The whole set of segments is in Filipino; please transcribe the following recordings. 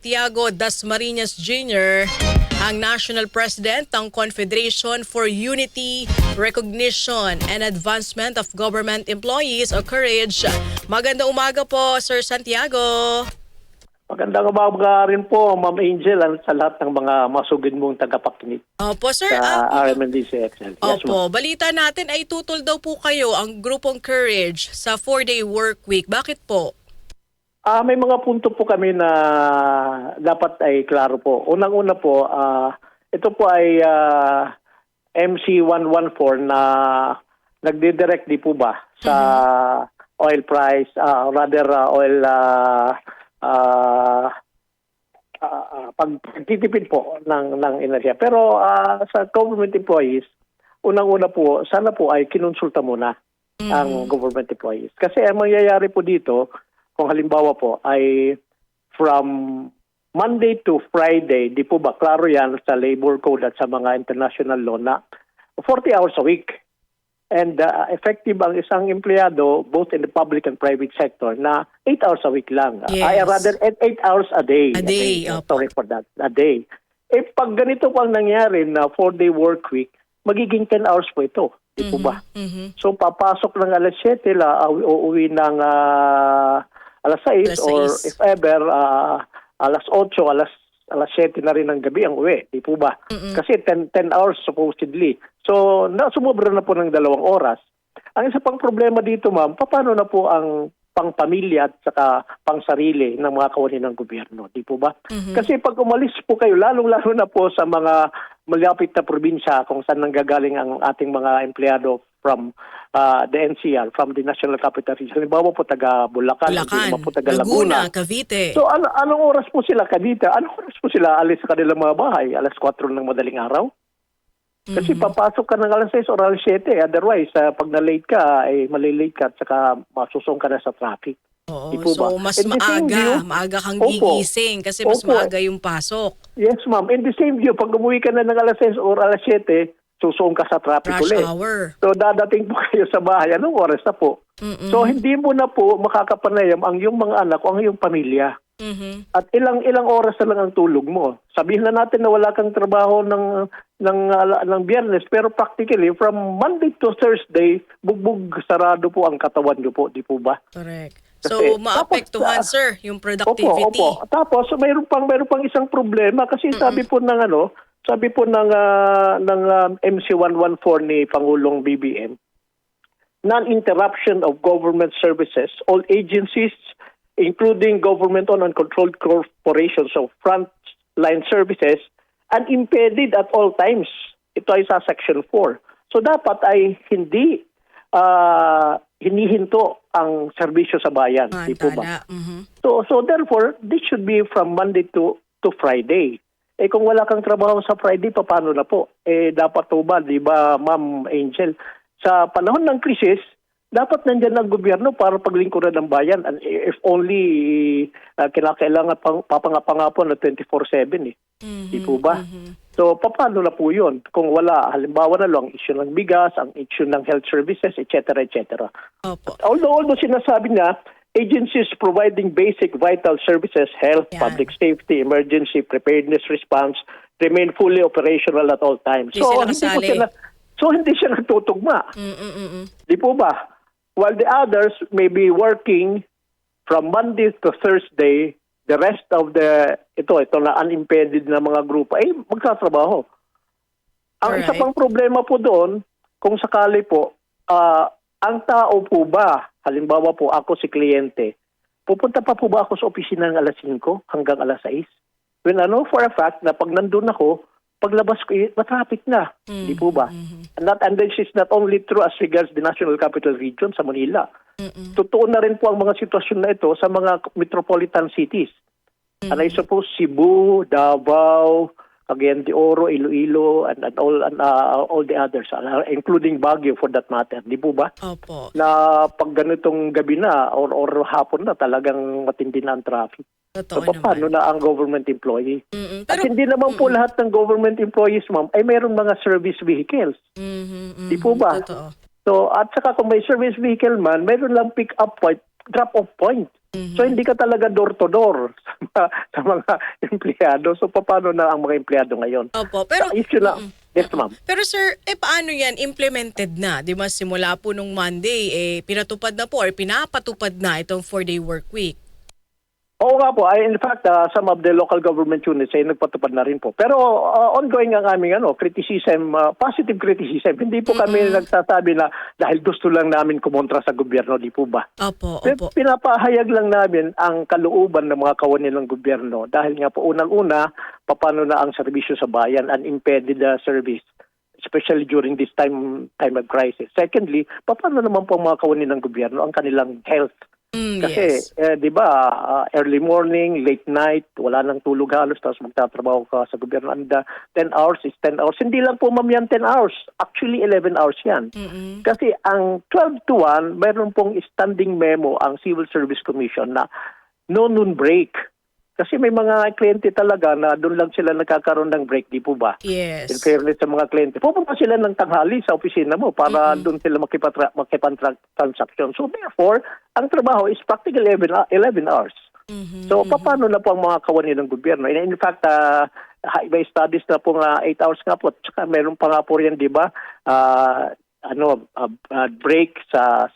Tiago Dasmariñas Jr., ang National President ng Confederation for Unity, Recognition, and Advancement of Government Employees o COURAGE. Magandang umaga po, Sir Santiago. Magandang umaga rin po, Ma'am Angel, at sa lahat ng mga masugid mong tagapakinig Opo, Sir. sa RMNDC Excel. Yes, Opo, balita natin ay tutol daw po kayo ang grupong COURAGE sa 4-day work week. Bakit po? May mga punto po kami na dapat ay klaro po. Unang-una po, ito po ay MC 114 na nagdidirect di po ba sa oil price, oil pagtitipid po ng enerhiya. Pero sa government employees, unang-una po, sana po ay kinonsulta muna ang government employees. Kasi ang mangyayari po dito, kung halimbawa po ay from Monday to Friday, di po ba klaro yan sa labor code at sa mga international law na 40 hours a week. And effective ang isang empleyado both in the public and private sector na 8 hours a week lang. Yes. Ay rather 8 hours a day. A day, Sorry for that. A day. Pag ganito pang nangyari na 4-day work week, magiging 10 hours po ito. Di po ba? So papasok ng alas 7, uuwi ng alas 6 or if ever alas 8, alas 7 na rin ng gabi ang uwi, di po ba? Kasi 10 hours supposedly. So sumobra na po ng 2 oras. Ang isa pang problema dito, ma'am, paano na po ang pangpamilya at saka pangsarili ng mga kawani ng gobyerno, di po ba? Kasi pag umalis po kayo, lalong-lalo na po sa mga malapit na probinsya kung saan nanggagaling ang ating mga empleyado from the NCR, from the National Capital Region. Halimbawa po taga Bulacan, po taga Laguna, Cavite. So anong oras po sila Cavite? Anong oras po sila alis sa kanilang mga bahay? Alas 4 ng madaling araw? Kasi papasok ka ng alas 6 or alas 7. Otherwise, pag na-late ka, ay malilate ka at saka masusong ka na sa traffic. Oo, Di po ba? so mas In the same view, maaga kang Opo. gigising kasi mas Opo. maaga yung pasok. Yes, ma'am. In the same view, pag umuwi ka na ng alas 6 or alas 7, susong ka sa traffic Rush ulit. hour. So dadating po kayo sa bahay. Anong oras na po? So hindi mo na po makakapanayam ang iyong mga anak o ang iyong pamilya. At ilang oras na lang ang tulog mo. Sabihin na natin na wala kang trabaho ng Biyernes, pero practically from Monday to Thursday, bugbog sarado po ang katawan niyo po, di po ba? Correct. Kasi, So maapektuhan, tapos, sir, yung productivity. Opo. Tapos mayroon pang isang problema kasi sabi po ng MC 114 ni Pangulong BBM, non-interruption of government services, all agencies including government-owned and controlled corporations of frontline services, unimpeded at all times. Ito ay sa Section 4. So dapat ay hindi hinihinto ang serbisyo sa bayan. Di po ba? So therefore, this should be from Monday to Friday. Kung wala kang trabaho sa Friday, paano na po? Dapat po ba, di ba, Ma'am Angel, sa panahon ng krisis, dapat nandyan ang gobyerno para paglingkuran ng bayan. And if only kailangan papangapangapon na 24/7 Di po ba? So paano na po yun? Kung wala, halimbawa na lang, issue ng bigas, ang issue ng health services, etc. etc. Opo. Although sinasabi niya, agencies providing basic vital services, health, public safety, emergency preparedness response, remain fully operational at all times. Hindi siya nagtutugma. Di po ba? While the others may be working from Monday to Thursday, the rest of ito na unimpeded na mga grupo ay magtatrabaho. Ang isa pang problema po doon, kung sakali po, ang tao po ba, halimbawa po ako si kliyente, pupunta pa po ba ako sa opisina ng alas 5 hanggang alas 6? When for a fact na pag nandun ako, paglabas ko, matraffic na. Di po ba? And this is not only true as regards the National Capital Region sa Manila. Totoo na rin po ang mga sitwasyon na ito sa mga metropolitan cities. And I suppose Cebu, Davao, Cagayan de Oro, Iloilo, and all the others, including Baguio for that matter. Di po ba? Opo. Na pag ganitong gabi na or hapon na talagang matindi na ang traffic. Totoo So, paano na ang government employee? At Pero, hindi naman po lahat ng government employees, ma'am, ay mayroong mga service vehicles. Di po ba? Totoo. So, at saka kung may service vehicle man, mayroon lang pick-up point, drop-off point. So hindi ka talaga door-to-door sa mga empleyado. So paano na ang mga empleyado ngayon? Opo, pero Issue na. Yes, ma'am. pero sir, paano yan implemented na? 'Di ba simula po nung Monday pinatupad na po or pinapatupad na itong 4-day work week. Oo nga po. In fact, some of the local government units ay nagpatupad na rin po. Pero ongoing ang aming criticism, positive criticism. Hindi po kami nagsasabi na dahil gusto lang namin kumontra sa gobyerno, di po ba? Opo. Pinapahayag lang namin ang kalooban ng mga kawani ng gobyerno. Dahil nga po unang-una, paano na ang serbisyo sa bayan, unimpeded service, especially during this time of crisis. Secondly, paano naman po ang mga kawani ng gobyerno ang kanilang health? Kasi, Yes. di ba, early morning, late night, wala nang tulog halos, tapos magtatrabaho ka sa gobyerno. And 10 hours is 10 hours. Hindi lang po, ma'am, yan 10 hours. Actually, 11 hours yan. Kasi ang 12 to 1, mayroon pong standing memo ang Civil Service Commission na no noon break. Kasi may mga kliyente talaga na doon lang sila nagkakaroon ng break, di po ba? Yes. In fairness sa mga kliyente. Pupunta sila ng tanghali sa opisina mo para doon sila makipag-transaction. So therefore, ang trabaho is practically 11 hours. So paano na po ang mga kawani ng gobyerno? In fact, may studies na po nga 8 hours nga po. Tsaka meron pa nga po rin, di ba? Break sa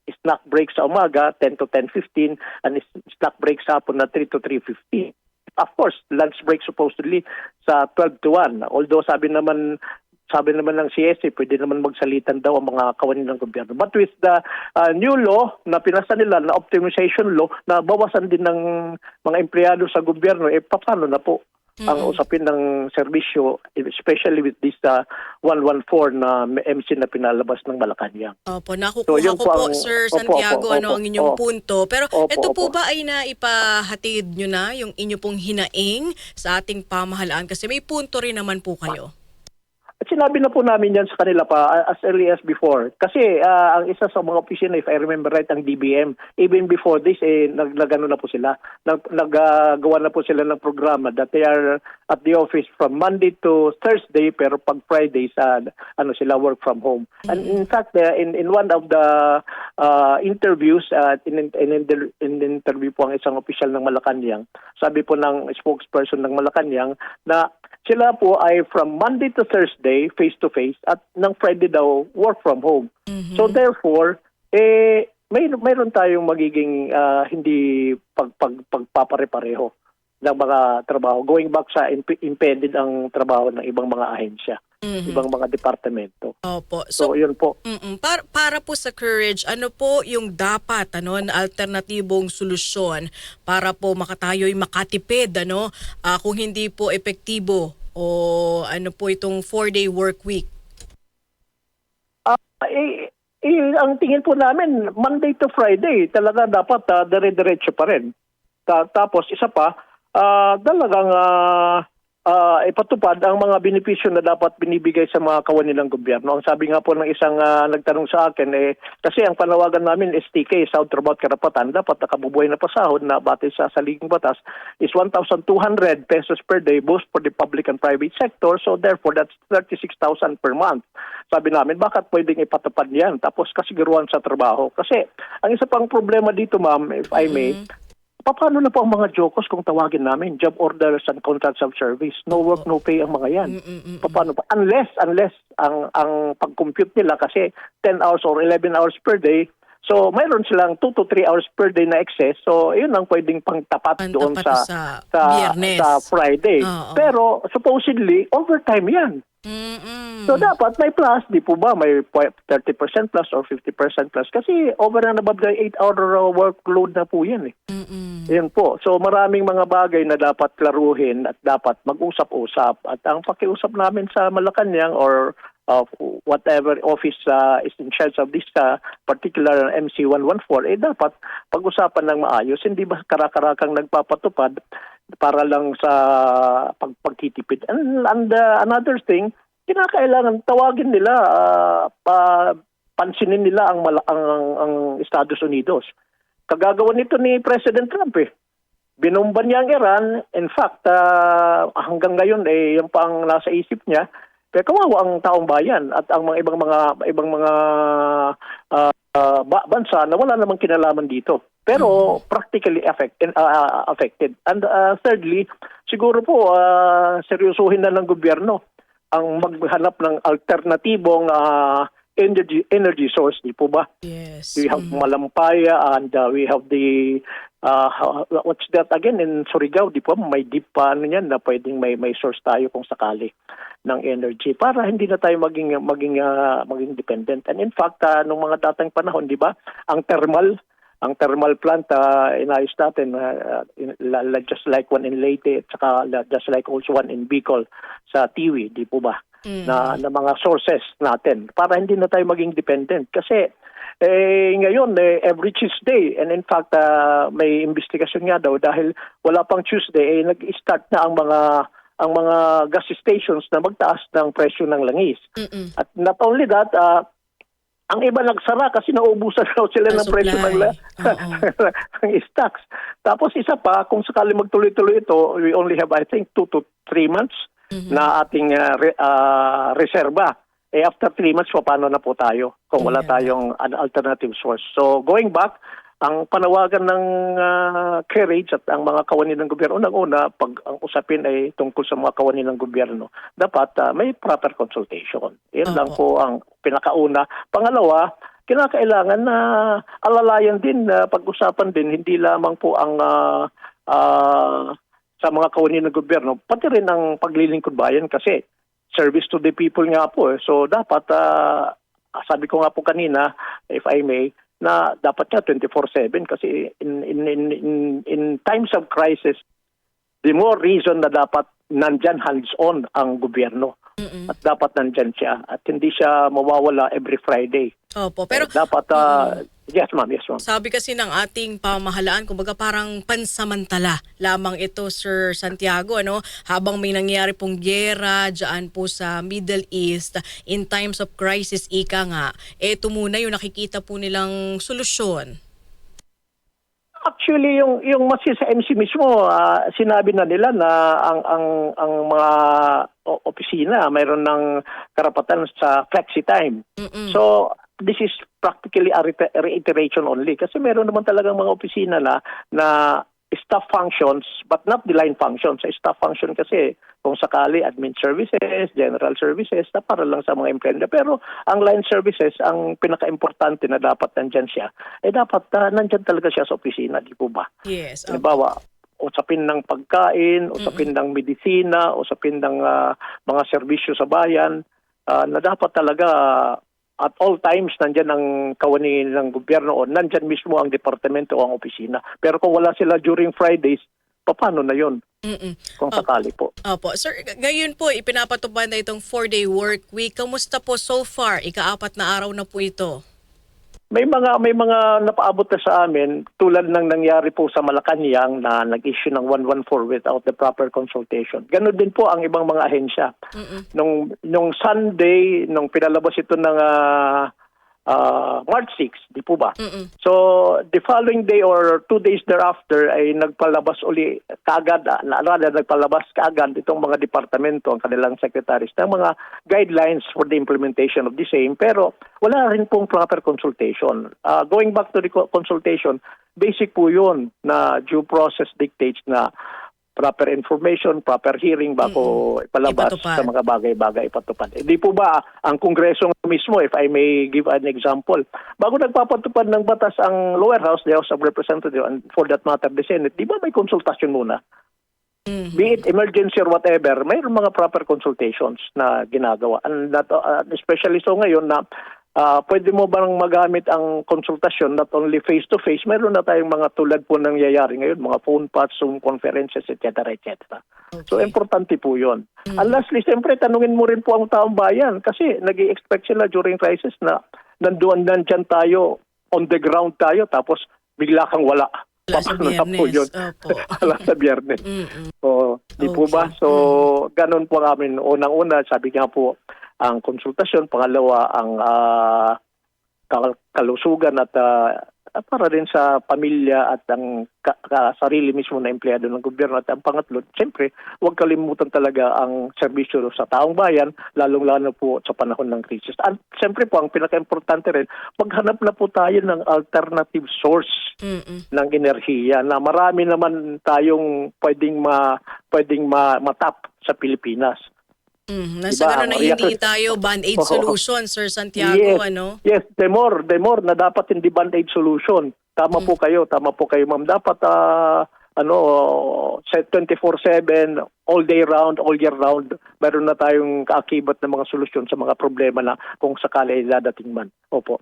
snack break sa umaga 10 to 10:15 and snack break sa hapon na 3 to 3:15. Of course, lunch break supposedly sa 12 to 1. Although sabi naman ng CSA, pwede naman magsalitan daw ang mga kawani ng gobyerno. But with the new law na pinasa nila, na optimization law, na bawasan din ng mga empleyado sa gobyerno, paano na po ang usapin ng serbisyo, especially with this 114 na MC na pinalabas ng Malacanang. Opo, nakukuha ko po, Sir Santiago, ang inyong punto. Pero ito po ba ay naipahatid nyo na yung inyo pong hinaing sa ating pamahalaan? Kasi may punto rin naman po kayo. At sinabi na po namin yan sa kanila pa as early as before. Kasi ang isa sa mga opisina, if I remember right, ang DBM, even before this, nagano na po sila. Naggawa na po sila ng programa that they are at the office from Monday to Thursday, pero pag Friday sila work from home. And in fact, in one of the interviews, in interview po ang isang opisyal ng Malacanang, sabi po ng spokesperson ng Malacanang na sila po ay from Monday to Thursday, face-to-face, at ng Friday daw, work from home. So therefore, mayroon tayong magiging hindi pagpapare-pareho ng mga trabaho. Going back sa impeded ang trabaho ng ibang mga ahensya, ibang mga departamento. Opo. So yun po. Para po sa Courage, ano po yung dapat na alternatibong solusyon para po makatayo'y makatipid kung hindi po epektibo o ano po itong 4-day work week? Ang tingin po namin, Monday to Friday, talaga dapat dire-diretso pa rin. Tapos isa pa, talagang ipatupad ang mga benepisyo na dapat binibigay sa mga kawani ng gobyerno. Ang sabi nga po ng isang nagtanong sa akin, kasi ang panawagan namin STK, South Trabaho at Karapatan, dapat nakabubuhay na pasahod na batay sa saliging batas is 1,200 pesos per day both for the public and private sector. So therefore, that's 36,000 per month. Sabi namin, bakit pwedeng ipatupad yan? Tapos kasiguruhan sa trabaho. Kasi ang isa pang problema dito, ma'am, if I may, paano na po ang mga jokos kung tawagin namin? Job orders and contracts of service. No work, no pay ang mga yan. Paano pa? Unless ang pag-compute nila kasi 10 hours or 11 hours per day, so mayroon silang 2 to 3 hours per day na excess. So yun ang pwedeng pangtapat doon sa Friday. Pero supposedly, overtime yan. So dapat may plus, di po ba? May 30% plus or 50% plus. Kasi over and above the 8-hour workload na po yan. Yan po. So maraming mga bagay na dapat klaruhin at dapat mag-usap-usap. At ang pakiusap namin sa Malacanang or whatever office is in charge of this particular MC 114, dapat pag-usapan ng maayos. Hindi ba karakarakang nagpapatupad para lang sa pagtitipid. And another thing, kinakailangan tawagin nila, pansinin nila ang Estados Unidos. Kagagawa nito ni President Trump Binomba niya ang Iran. In fact, hanggang ngayon yung pang nasa isip niya. Kaya kawawa ang taong bayan at ang mga ibang mga bansa na wala namang kinalaman dito. Pero practically affected. And thirdly, siguro po seryosuhin na ng gobyerno ang maghanap ng alternatibong energy source, di po ba? Yes. We have Malampaya and we have the what's that again in Surigao, di po? May deep pa ano yan na pwedeng may source tayo kung sakali ng energy para hindi na tayo maging dependent. And in fact, nung mga datang panahon, di ba, ang thermal plant inayos natin just like one in Leyte at saka just like also one in Bicol sa Tiwi, di po ba? Na mga sources natin para hindi na tayo maging dependent kasi ngayon every Tuesday, and in fact may investigasyon nga daw dahil wala pang Tuesday nag-start na ang mga gas stations na magtaas ng presyo ng langis. At not only that, ang iba nagsara kasi nauubusan daw sila ng presyo ng stocks. Tapos isa pa, kung sakali magtuloy-tuloy ito, we only have I think 2 to 3 months na ating reserba. After 3 months, paano na po tayo kung wala tayong an alternative source? So going back, ang panawagan ng carriage at ang mga kawani ng gobyerno, unang-una, pag ang usapin ay tungkol sa mga kawani ng gobyerno, dapat may proper consultation. Yan lang po ang pinakauna. Pangalawa, kinakailangan na alalayan din, pag-usapan din, hindi lamang po ang sa mga kawani ng gobyerno, pati rin ang paglilingkod bayan kasi service to the people nga po. So dapat, sabi ko nga po kanina, if I may, na dapat nga 24/7 kasi in times of crisis, the more reason na dapat nandyan hands-on ang gobyerno. At dapat nandyan siya at hindi siya mawawala every Friday. Opo, pero dapat yes ma'am. Sabi kasi ng ating pamahalaan, kumbaga parang pansamantala lamang ito, Sir Santiago, ano? Habang may nangyari pong gyera diyan po sa Middle East, in times of crisis, ika nga, ito muna yung nakikita po nilang solusyon. Actually, yung mas sa MC mismo, sinabi na nila na ang mga opisina mayroon ng karapatan sa flexi time. So this is practically a reiteration only kasi meron naman talagang mga opisina na staff functions but not the line functions. Sa staff function kasi kung sakali admin services, general services, na para lang sa mga empleyado. Pero ang line services, ang pinaka-importante na dapat nandyan siya, dapat nandyan talaga siya sa opisina, di po ba? Yes. Halimbawa, usapin ng pagkain, usapin ng medisina, usapin ng mga serbisyo sa bayan, na dapat talaga at all times nandyan ang kawani ng gobyerno o nandyan mismo ang departamento o ang opisina. Pero kung wala sila during Fridays, paano na yun? Kung sakali po. Opo. Sir, ngayon po, ipinapatupad na itong 4-day work week. Kamusta po so far? Ika-4 na araw na po ito. May mga napaabot na sa amin tulad ng nangyari po sa Malacanang na nag-issue ng 114 without the proper consultation. Ganon din po ang ibang mga ahensya. Nung Sunday, nung pinalabas ito ng March 6, di po ba? So, the following day or 2 days thereafter ay nagpalabas uli kaagad, nagpalabas kaagad itong mga departamento, ang kanilang secretaries, ng mga guidelines for the implementation of the same, pero wala rin pong proper consultation. Going back to the consultation, basic po yun na due process dictates na proper information, proper hearing bago ipalabas sa mga bagay-bagay ipatupad. Hindi po ba ang Kongreso mismo, if I may give an example, bago nagpapatupad ng batas ang lower house, the House of Representatives, and for that matter the Senate, di ba may konsultasyon muna? Be it emergency or whatever, mayroon mga proper consultations na ginagawa. And that, especially so ngayon na pwede mo bang magamit ang konsultasyon not only face-to-face, meron na tayong mga tulad po nangyayari ngayon, mga phone pods, Zoom conferences, etc. etc. Okay. So, importante po yun. And lastly, siyempre, tanungin mo rin po ang taong bayan kasi nag-i-expect sila during crisis na nandyan tayo, on the ground tayo, tapos bigla kang wala. Wala sa Biyernes. Wala sa Biyernes. So, di po ba? So, ganun po kami. Unang-una, sabi nga po, ang konsultasyon, pangalawa ang kalusugan at para rin sa pamilya at ang sarili mismo na empleyado ng gobyerno. At ang pangatlo, siyempre, huwag kalimutan talaga ang serbisyo sa taong bayan, lalong-lalo po sa panahon ng krisis. At siyempre po, ang pinaka-importante rin, maghanap na po tayo ng alternative source ng enerhiya na marami naman tayong pwedeng matap sa Pilipinas. Nasa gano'n na hindi tayo band-aid solution, Sir Santiago, yes, ano? Yes, the more na dapat hindi band-aid solution. Tama po kayo, ma'am. Dapat 24/7, all day round, all year round, meron na tayong kaakibat ng mga solusyon sa mga problema na kung sakali ay dadating man. Opo.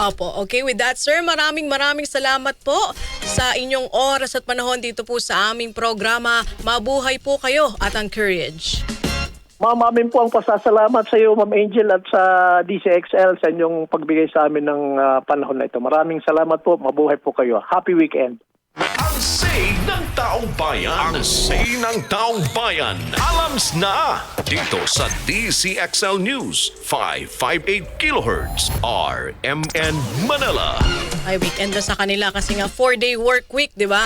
Opo. Okay, with that, sir, maraming salamat po sa inyong oras at panahon dito po sa aming programa. Mabuhay po kayo at ang courage. Ma'am, amin po ang pasasalamat sa iyo, Ma'am Angel, at sa DCXL sa inyong pagbigay sa amin ng panahon na ito. Maraming salamat po. Mabuhay po kayo. Happy weekend. Ang say ng taong bayan. Ang say ng taong bayan. Alams na dito sa DCXL News 558 kHz RMN Manila. Ay, weekend na sa kanila kasi nga 4-day work week, di ba?